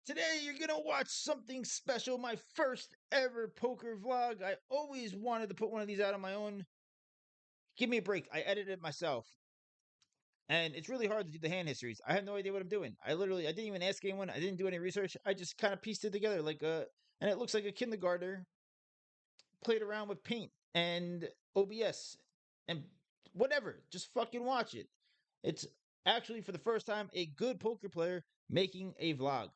Today you're gonna watch something special, my first ever poker vlog. I always wanted to put one of these out on my own. Give me a break. I edited it myself. And it's really hard to do the hand histories. I have no idea what I'm doing. I didn't even ask anyone. I didn't do any research. I just kind of pieced it together and it looks like a kindergartner played around with paint and OBS and whatever. Just fucking watch it. It's actually for the first time a good poker player making a vlog.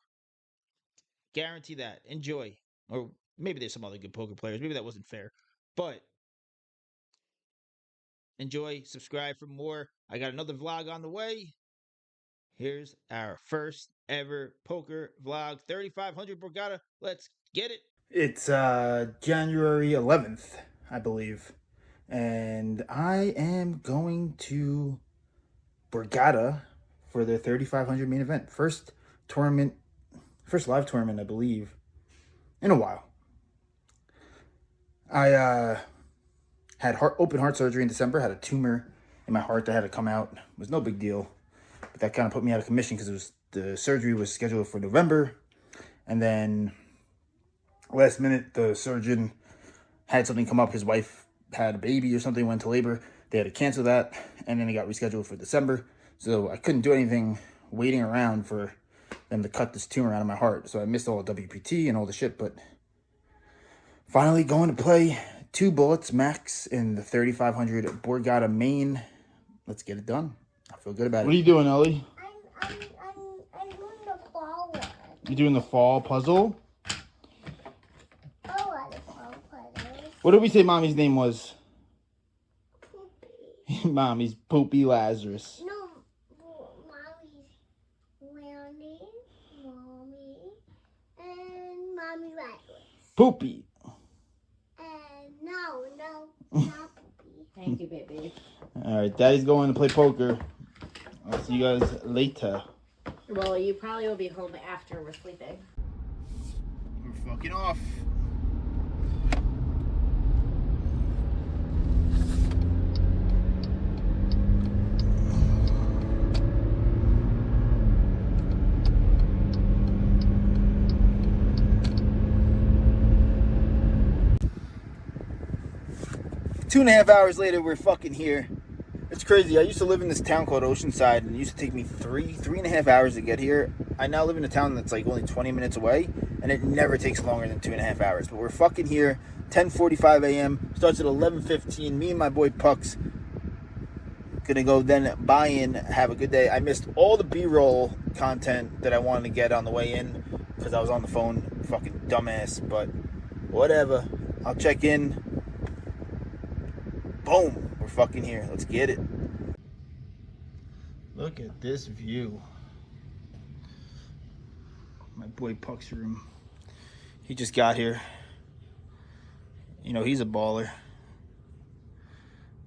Guarantee that. Enjoy. Or maybe there's some other good poker players. Maybe that wasn't fair. But enjoy. Subscribe for more. I got another vlog on the way. Here's our first ever poker vlog. 3,500 Borgata. Let's get it. It's January 11th, I believe. And I am going to Borgata for the 3,500 main event. First live tournament, I believe, in a while. I had open heart surgery in December, had a tumor in my heart that had to come out. It was no big deal. But that kind of put me out of commission because the surgery was scheduled for November. And then last minute, the surgeon had something come up. His wife had a baby or something, went to labor. They had to cancel that, and then it got rescheduled for December. So I couldn't do anything waiting around for them to cut this tumor out of my heart. So I missed all the WPT and all the shit, but finally going to play 2 bullets max in the 3,500 Borgata Main. Let's get it done. I feel good about it. What are you doing, Ellie? I'm doing the fall one. You doing the fall puzzle? Oh, the fall puzzle. What did we say Mommy's name was? Poopy. Mommy's Poopy Lazarus. No, Mommy's Randy, Mommy, and Mommy Lazarus. Poopy. And no, not Poopy. Thank you, baby. All right, Daddy's going to play poker. I'll see you guys later. Well, you probably will be home after we're sleeping. We're fucking off. Two and a half hours later, we're fucking here. It's crazy. I used to live in this town called Oceanside, and it used to take me three and a half hours to get here. I now live in a town that's like only 20 minutes away, and it never takes longer than 2.5 hours. But we're fucking here. 10:45 a.m. Starts at 11:15. Me and my boy Pucks gonna go then buy in. Have a good day. I missed all the B-roll content that I wanted to get on the way in because I was on the phone. Fucking dumbass. But whatever. I'll check in. Boom. We're fucking here. Let's get it. Look at this view. My boy Puck's room. He just got here. You know, he's a baller.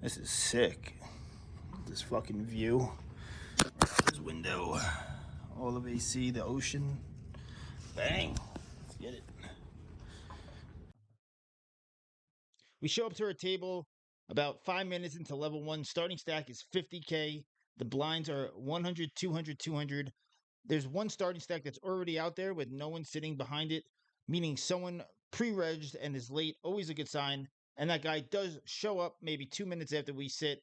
This is sick. This fucking view. This window. All of AC, the ocean. Bang. Let's get it. We show up to our table about 5 minutes into level 1. Starting stack is 50K. The blinds are 100, 200, 200. There's one starting stack that's already out there with no one sitting behind it, meaning someone pre-regged and is late. Always a good sign. And that guy does show up maybe 2 minutes after we sit,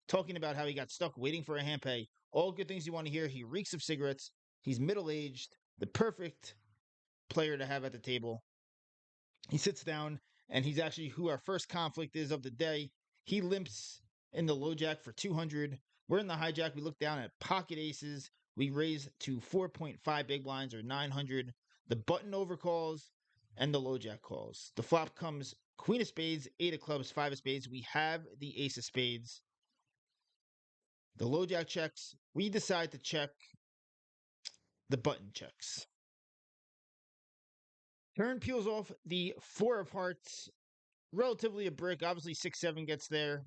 talking about how he got stuck waiting for a hand pay. All good things you want to hear. He reeks of cigarettes. He's middle-aged. The perfect player to have at the table. He sits down, and he's actually who our first conflict is of the day. He limps in the low jack for 200. We're in the hijack. We look down at pocket aces. We raise to 4.5 big blinds or 900. The button overcalls and the low jack calls. The flop comes queen of spades, 8 of clubs, 5 of spades. We have the ace of spades. The low jack checks. We decide to check. The button checks. Turn peels off the 4 of hearts. Relatively a brick. Obviously 6-7 gets there.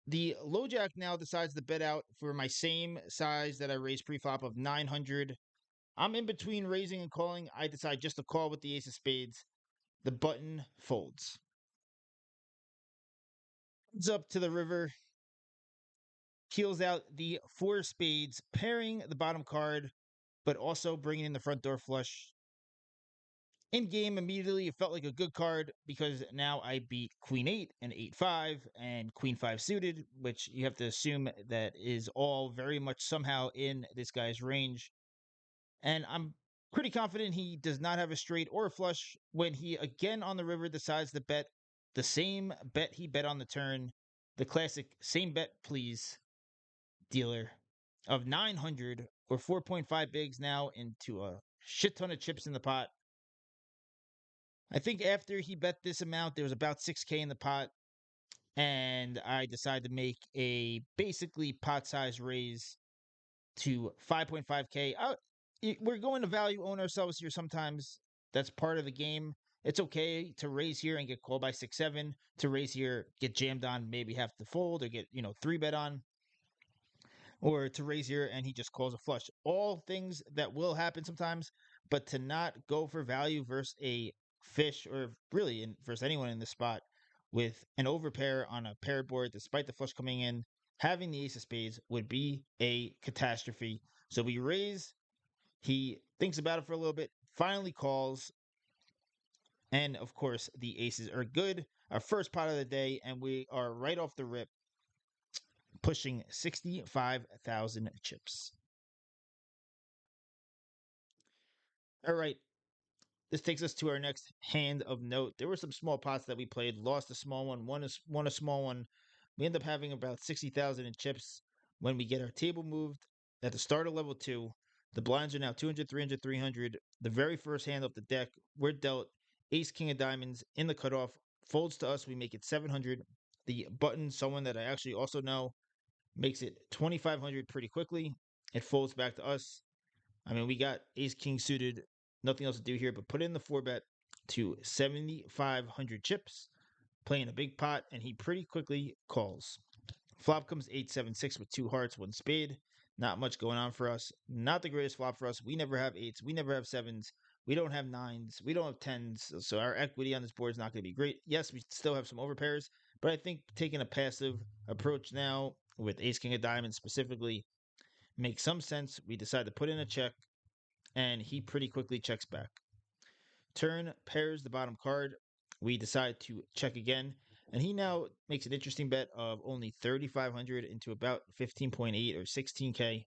The low jack now decides to bet out for my same size that I raised pre-flop of 900. I'm in between raising and calling. I decide just to call with the ace of spades. The button folds. Heads up to the river. Keels out the 4 spades, pairing the bottom card, but also bringing in the front door flush. In game, immediately it felt like a good card because now I beat Queen 8 and 8-5 and Queen 5 suited, which you have to assume that is all very much somehow in this guy's range. And I'm pretty confident he does not have a straight or a flush when he again on the river decides to bet the same bet he bet on the turn, the classic same bet please dealer of 900 or 4.5 bigs now into a shit ton of chips in the pot. I think after he bet this amount, there was about 6K in the pot, and I decided to make a basically pot size raise to 5.5K. We're going to value own ourselves here sometimes. That's part of the game. It's okay to raise here and get called by 6-7, to raise here, get jammed on, maybe have to fold or get, 3-bet on, or to raise here and he just calls a flush. All things that will happen sometimes, but to not go for value versus a fish or really versus anyone in this spot with an overpair on a paired board, despite the flush coming in, having the ace of spades would be a catastrophe. So we raise. He thinks about it for a little bit, finally calls, and of course the aces are good. Our first pot of the day, and we are right off the rip pushing 65,000 chips. All right, this takes us to our next hand of note. There were some small pots that we played, lost a small one, won a small one. We end up having about 60,000 in chips when we get our table moved at the start of level 2. The blinds are now 200, 300, 300. The very first hand of the deck, we're dealt ace, king of diamonds in the cutoff. Folds to us, we make it 700. The button, someone that I actually also know, makes it 2,500 pretty quickly. It folds back to us. I mean, we got ace king suited, nothing else to do here but put in the 4-bet to 7,500 chips, playing a big pot, and he pretty quickly calls. Flop comes 8-7-6 with two hearts, one spade. Not much going on for us. Not the greatest flop for us. We never have eights. We never have sevens. We don't have nines. We don't have tens. So our equity on this board is not going to be great. Yes, we still have some overpairs, but I think taking a passive approach now with ace king of diamonds specifically makes some sense. We decide to put in a check, and he pretty quickly checks back. Turn pairs the bottom card. We decide to check again, and he now makes an interesting bet of only 3,500 into about 15.8 or 16K.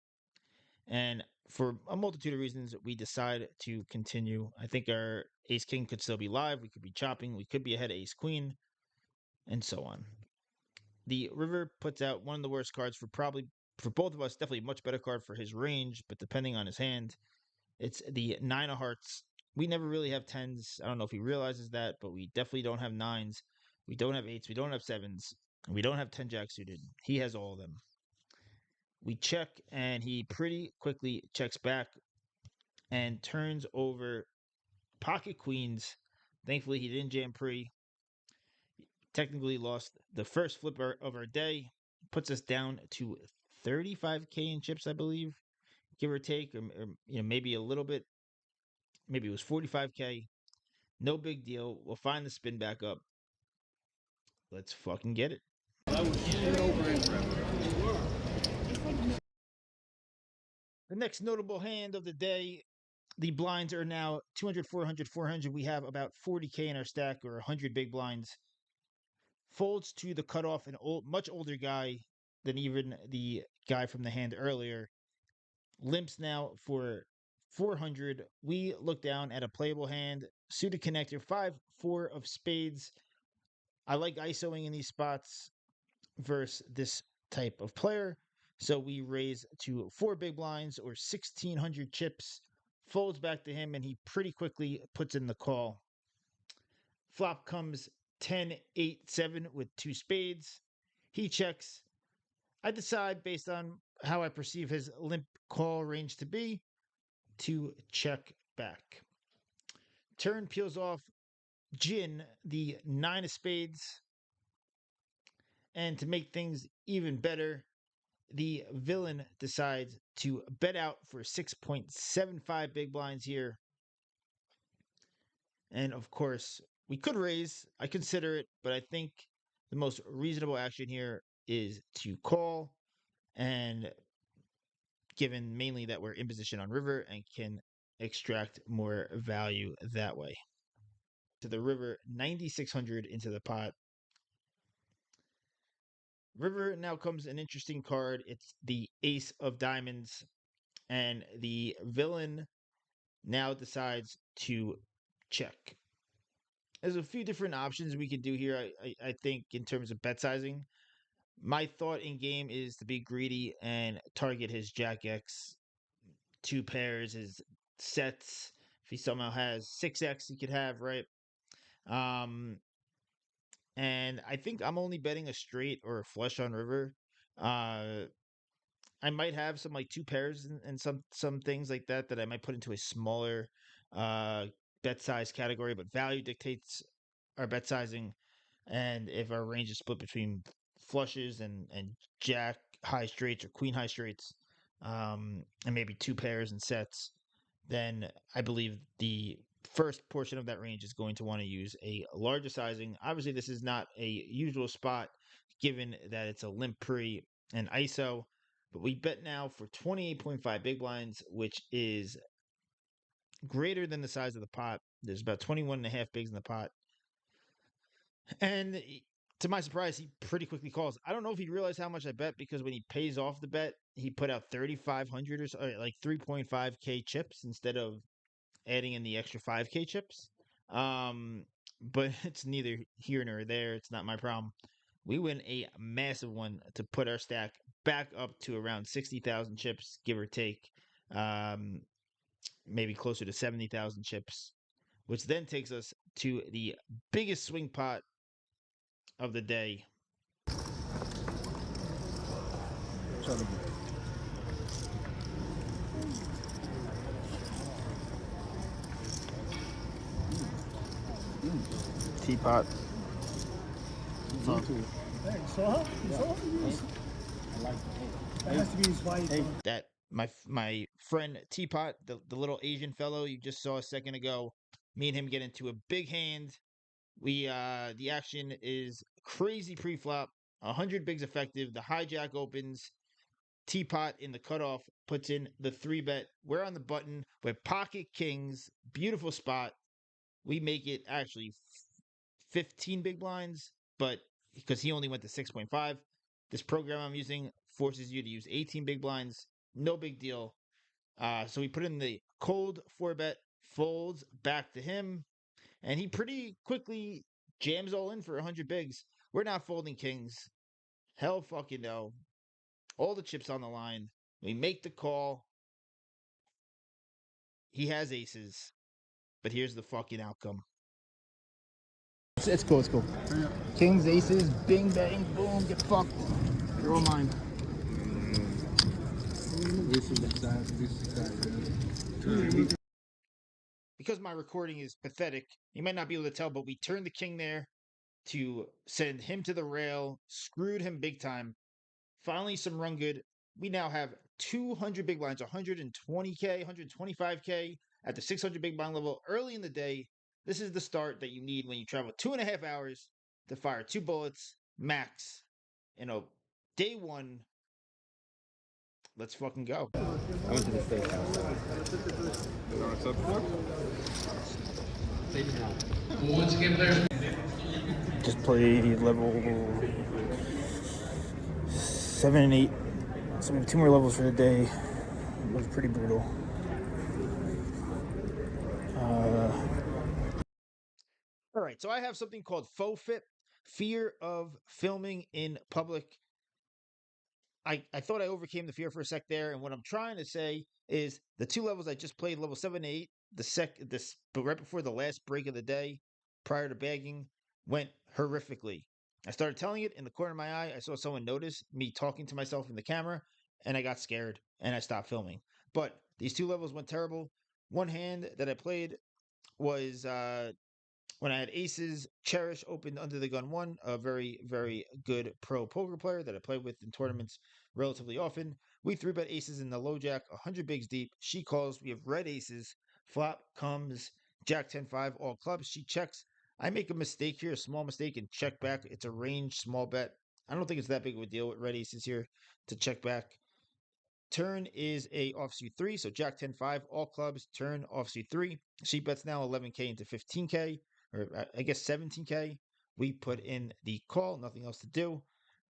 And for a multitude of reasons, we decide to continue. I think our ace king could still be live. We could be chopping. We could be ahead of ace queen, and so on. The river puts out one of the worst cards for both of us. Definitely a much better card for his range, but depending on his hand, it's the nine of hearts. We never really have tens. I don't know if he realizes that, but we definitely don't have nines. We don't have eights. We don't have sevens. And we don't have 10 jack suited. He has all of them. We check, and he pretty quickly checks back and turns over pocket queens. Thankfully, he didn't jam pre. Technically lost the first flipper of our day. Puts us down to 35K in chips, I believe, give or take, or maybe a little bit. Maybe it was 45K. No big deal. We'll find the spin back up. Let's fucking get it. The next notable hand of the day, the blinds are now 200, 400, 400. We have about 40K in our stack or 100 big blinds. Folds to the cutoff, an much older guy than even the guy from the hand earlier. Limps now for 400. We look down at a playable hand, suited connector, 5-4 of spades. I like ISOing in these spots versus this type of player. So we raise to 4 big blinds or 1,600 chips, folds back to him, and he pretty quickly puts in the call. Flop comes 10-8-7 with two spades. He checks. I decide, based on how I perceive his limp call range to be, to check back. Turn peels off Jin, the nine of spades. And to make things even better, the villain decides to bet out for 6.75 big blinds here. And of course, we could raise. I consider it, but I think the most reasonable action here is to call. And given mainly that we're in position on river and can extract more value that way. To the river, 9,600 into the pot. River now comes an interesting card. It's the Ace of Diamonds, and the villain now decides to check. There's a few different options we could do here. I think in terms of bet sizing, my thought in game is to be greedy and target his Jack X, two pairs, his sets. If he somehow has 6X, he could have, right? Um, and I think I'm only betting a straight or a flush on river. Uh, I might have some like two pairs and some things like that that I might put into a smaller uh bet size category, but value dictates our bet sizing. And if our range is split between flushes and jack high straights or queen high straights, and maybe two pairs and sets, then I believe the first portion of that range is going to want to use a larger sizing. Obviously, this is not a usual spot given that it's a limp pre and ISO, but we bet now for 28.5 big blinds, which is greater than the size of the pot. There's about 21 and a half bigs in the pot. And to my surprise, he pretty quickly calls. I don't know if he realized how much I bet because when he pays off the bet, he put out 3,500 or so, like 3.5K chips instead of adding in the extra 5K chips. Um, but it's neither here nor there. It's not my problem. We win a massive one to put our stack back up to around 60,000 chips, give or take. Um, Maybe closer to 70,000 chips, which then takes us to the biggest swing pot of the day. Teapot. That my friend Teapot, the little Asian fellow you just saw a second ago, me and him get into a big hand. We the action is crazy pre-flop, 100 bigs effective. The hijack opens. Teapot in the cutoff puts in the 3-bet. We're on the button with pocket kings. Beautiful spot. We make it actually 15 big blinds, but because he only went to 6.5, this program I'm using forces you to use 18 big blinds. No big deal. So we put in the cold 4-bet, folds back to him, and he pretty quickly jams all in for 100 bigs. We're not folding kings. Hell fucking no. All the chips on the line. We make the call. He has aces, but here's the fucking outcome. It's cool, it's cool. Kings, aces, bing, bang, boom, get fucked. You're all mine. Because my recording is pathetic, you might not be able to tell, but we turned the king there to send him to the rail, screwed him big time. Finally, some run good. We now have 200 big blinds, 120K, 125K at the 600 big blind level early in the day. This is the start that you need when you travel 2.5 hours to fire 2 bullets max. Day one. Let's fucking go. I went to the steakhouse. Once again, players. Just played level 7 and 8. So we have 2 more levels for the day. It was pretty brutal. All right, so I have something called faux fit, fear of filming in public. I thought I overcame the fear for a sec there, and what I'm trying to say is the 2 levels I just played, level 7 and 8, but right before the last break of the day, prior to bagging, went horrifically. I started telling it in the corner of my eye. I saw someone notice me talking to myself in the camera, and I got scared and I stopped filming. But these 2 levels went terrible. One hand that I played was when I had aces. Cherish opened under the gun one, a very, very good pro poker player that I play with in tournaments relatively often. We 3-bet aces in the low jack, 100 bigs deep. She calls. We have red aces. Flop comes jack 10-5, all clubs. She checks. I make a mistake here, a small mistake, and check back. It's a range small bet. I don't think it's that big of a deal with red aces here to check back. Turn is a offsuit 3, so Jack 10 5, all clubs, turn offsuit 3. She bets now 11K into 15K, or I guess 17K. We put in the call, nothing else to do.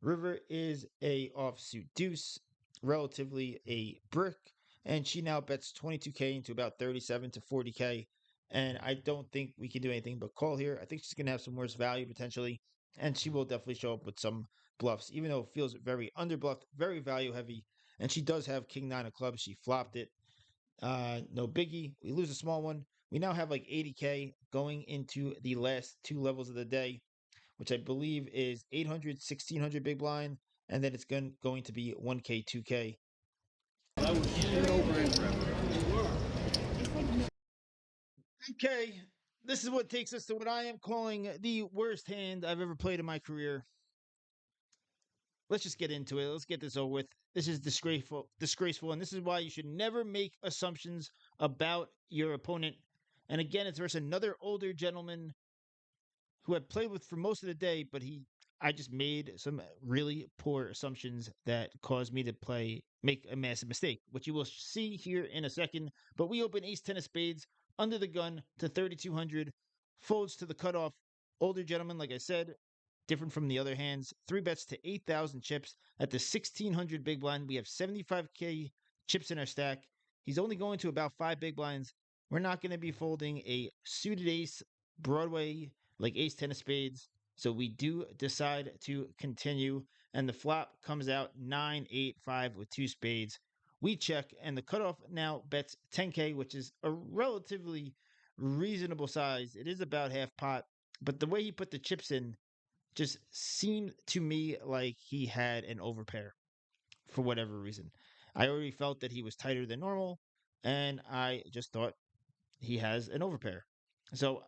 River is a offsuit deuce, relatively a brick, and she now bets 22K into about 37 to 40K. And I don't think we can do anything but call here. I think she's going to have some worse value potentially, and she will definitely show up with some bluffs, even though it feels very underbluffed, very value heavy. And she does have King Nine of clubs. She flopped it. No biggie. We lose a small one. We now have like 80K going into the last two levels of the day, which I believe is 800, 1600 big blind, and then it's going to be 1K, 2K. Okay, this is what takes us to what I am calling the worst hand I've ever played in my career. Let's just get into it. Let's get this over with. This is disgraceful, and this is why you should never make assumptions about your opponent. And again, it's versus another older gentleman who I've played with for most of the day, but I just made some really poor assumptions that caused me to make a massive mistake, which you will see here in a second. But we open ace ten of spades under the gun to 3,200, folds to the cutoff. Older gentleman, like I said, different from the other hands. Three bets to 8,000 chips at the 1,600 big blind. We have 75K chips in our stack. He's only going to about five big blinds. We're not going to be folding a suited ace Broadway like ace ten of spades. So we do decide to continue, and the flop comes out 9-8-5 with two spades. We check, and the cutoff now bets 10K, which is a relatively reasonable size. It is about half pot, but the way he put the chips in just seemed to me like he had an overpair for whatever reason. I already felt that he was tighter than normal, and I just thought he has an overpair. So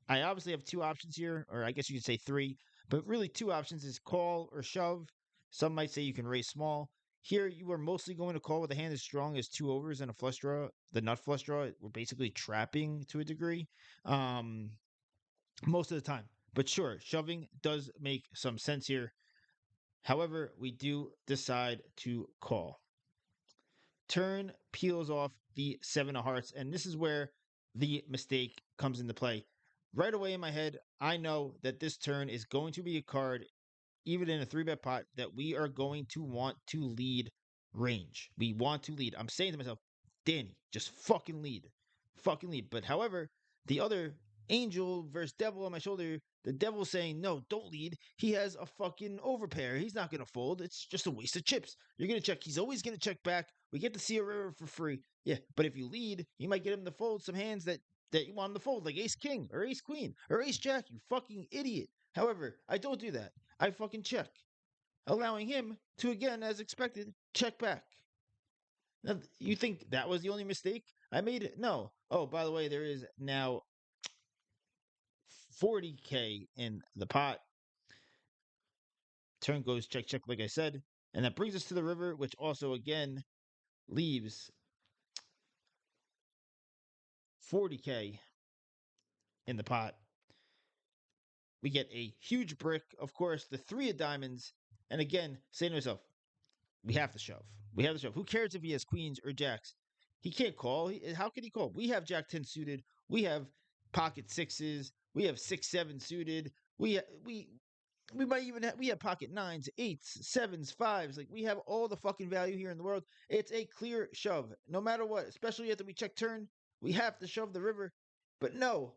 I obviously have two options here, or I guess you could say three, but really two options is call or shove. Some might say you can raise small. Here, you are mostly going to call with a hand as strong as two overs and a flush draw. The nut flush draw, we're basically trapping to a degree, most of the time. But sure, shoving does make some sense here. However, we do decide to call. Turn peels off the seven of hearts, and this is where the mistake comes into play. Right away in my head, I know that this turn is going to be a card, even in a three bet pot, that we are going to want to lead range. We want to lead. I'm saying to myself, Danny, just fucking lead. Fucking lead. But however, the other angel versus devil on my shoulder, the devil's saying, no, don't lead. He has a fucking overpair. He's not going to fold. It's just a waste of chips. You're going to check. He's always going to check back. We get to see a river for free. Yeah, but if you lead, you might get him to fold some hands that you want him to fold, like ace king or ace queen or ace jack, you fucking idiot. However, I don't do that. I fucking check, allowing him to, again, as expected, check back. Now, you think that was the only mistake I made? No. Oh, by the way, there is now 40K in the pot. Turn goes check, check, like I said. And that brings us to the river, which also, again, leaves 40K in the pot. We get a huge brick, of course, the three of diamonds. And again, saying to myself, we have to shove. We have to shove. Who cares if he has queens or jacks? He can't call. How can he call? We have jack 10 suited. We have pocket sixes. We have 6-7 suited. We might even we have pocket nines, eights, sevens, fives. Like, we have all the fucking value here in the world. It's a clear shove, no matter what. Especially after we check turn, we have to shove the river. But no,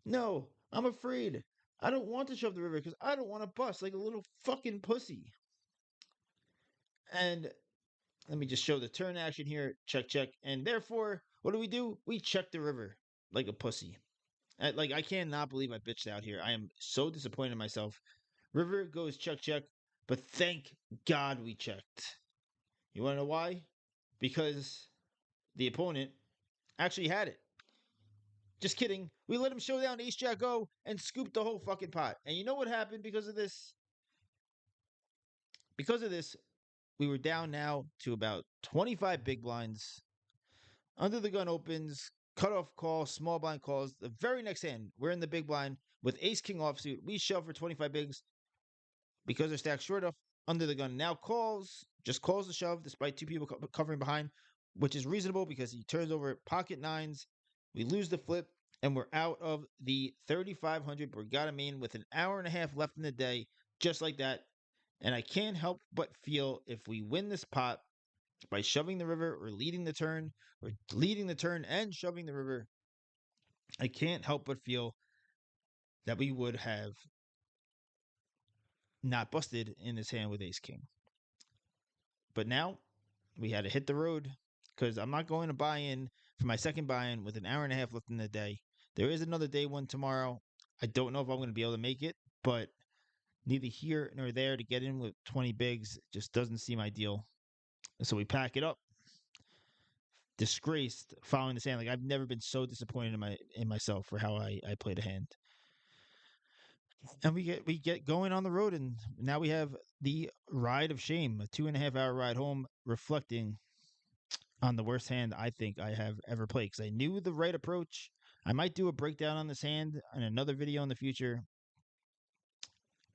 no, I'm afraid. I don't want to shove the river because I don't want to bust like a little fucking pussy. And let me just show the turn action here. Check, check. And therefore, what do? We check the river like a pussy. I cannot believe I bitched out here. I am so disappointed in myself. River goes check, check. But thank God we checked. You want to know why? Because the opponent actually had it. Just kidding. We let him show down ace jack O and scoop the whole fucking pot. And you know what happened because of this? Because of this, we were down now to about 25 big blinds. Under the gun opens, cutoff call, small blind calls. The very next hand, we're in the big blind with ace king offsuit. We shove for 25 bigs because they're stacked short under the gun now just calls the shove despite two people covering behind, which is reasonable because he turns over pocket nines. We lose the flip, and we're out of the 3,500 Borgata Main with an hour and a half left in the day, just like that. And I can't help but feel if we win this pot by shoving the river or leading the turn, or leading the turn and shoving the river, I can't help but feel that we would have not busted in this hand with ace king. But now we had to hit the road because I'm not going to buy in for my second buy in with an hour and a half left in the day. There is another day one tomorrow. I don't know if I'm going to be able to make it, but neither here nor there to get in with 20 bigs just doesn't seem ideal. So we pack it up. Disgraced following this hand. Like I've never been so disappointed in myself for how I played a hand. And we get going on the road, and now we have the ride of shame, a 2.5 hour ride home, reflecting on the worst hand I think I have ever played. Because I knew the right approach. I might do a breakdown on this hand in another video in the future,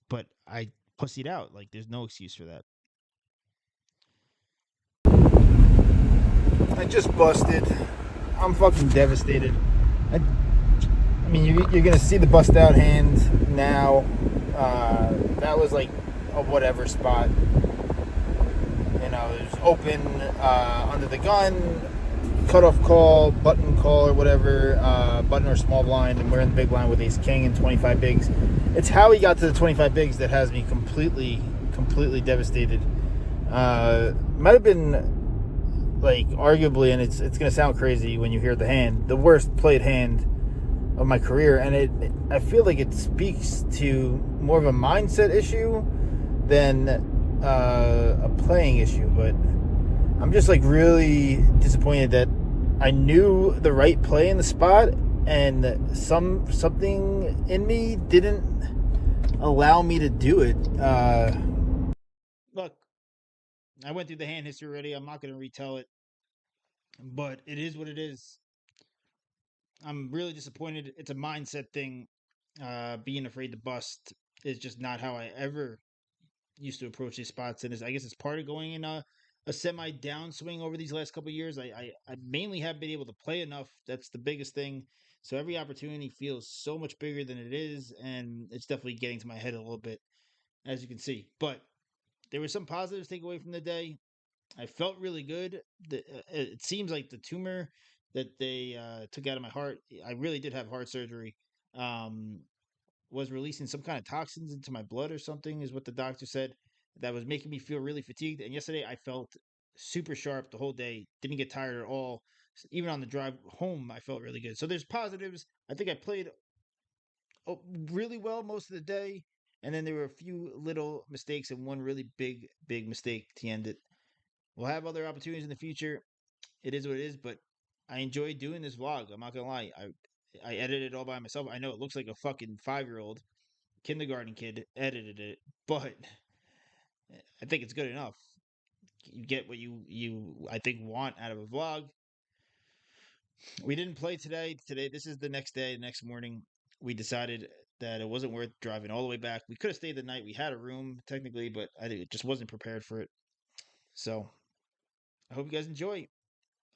but I pussied out. Like there's no excuse for that. I just busted. I'm fucking devastated. I mean, you're gonna see the bust out hand now. That was like a whatever spot. You know, it was open under the gun, cutoff call, button call, or whatever, button or small blind, and we're in the big blind with ace king and 25 bigs. It's how he got to the 25 bigs that has me completely devastated. Might have been like arguably, and it's gonna sound crazy when you hear the hand, the worst played hand of my career, and I feel like it speaks to more of a mindset issue than a playing issue. But I'm just like really disappointed that I knew the right play in the spot, and something in me didn't allow me to do it. Look, I went through the hand history already. I'm not going to retell it, but it is what it is. I'm really disappointed. It's a mindset thing. Being afraid to bust is just not how I ever used to approach these spots, and I guess it's part of going in a semi downswing over these last couple of years. I mainly have been able to play enough. That's the biggest thing. So every opportunity feels so much bigger than it is, and it's definitely getting to my head a little bit, as you can see. But there were some positives to take away from the day. I felt really good. It seems like the tumor that they took out of my heart, I really did have heart surgery, um, was releasing some kind of toxins into my blood or something, is what the doctor said. That was making me feel really fatigued. And yesterday I felt super sharp the whole day, didn't get tired at all. Even on the drive home, I felt really good. So there's positives. I think I played really well most of the day. And then there were a few little mistakes and one really big mistake to end it. We'll have other opportunities in the future. It is what it is, but I enjoy doing this vlog. I'm not gonna lie. I edited it all by myself. I know it looks like a fucking 5-year-old kindergarten kid edited it, but I think it's good enough. You get what you I think want out of a vlog. We didn't play today. This is the next day. Next morning, we decided that it wasn't worth driving all the way back. We could have stayed the night. We had a room technically, but I just wasn't prepared for it. So I hope you guys enjoy.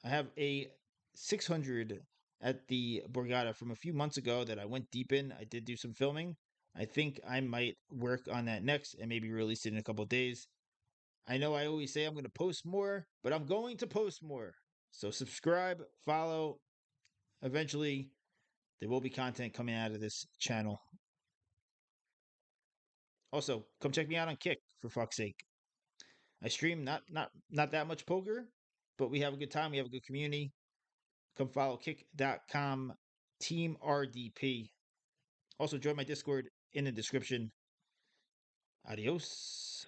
I have a 600 at the Borgata from a few months ago that I went deep in. I did do some filming. I think I might work on that next and maybe release it in a couple of days. I know I always say I'm going to post more, but I'm going to post more. So subscribe, follow. Eventually, there will be content coming out of this channel. Also, come check me out on Kick, for fuck's sake. I stream not that much poker, but we have a good time. We have a good community. Come follow kick.com team RDP. Also join my Discord in the description. Adios.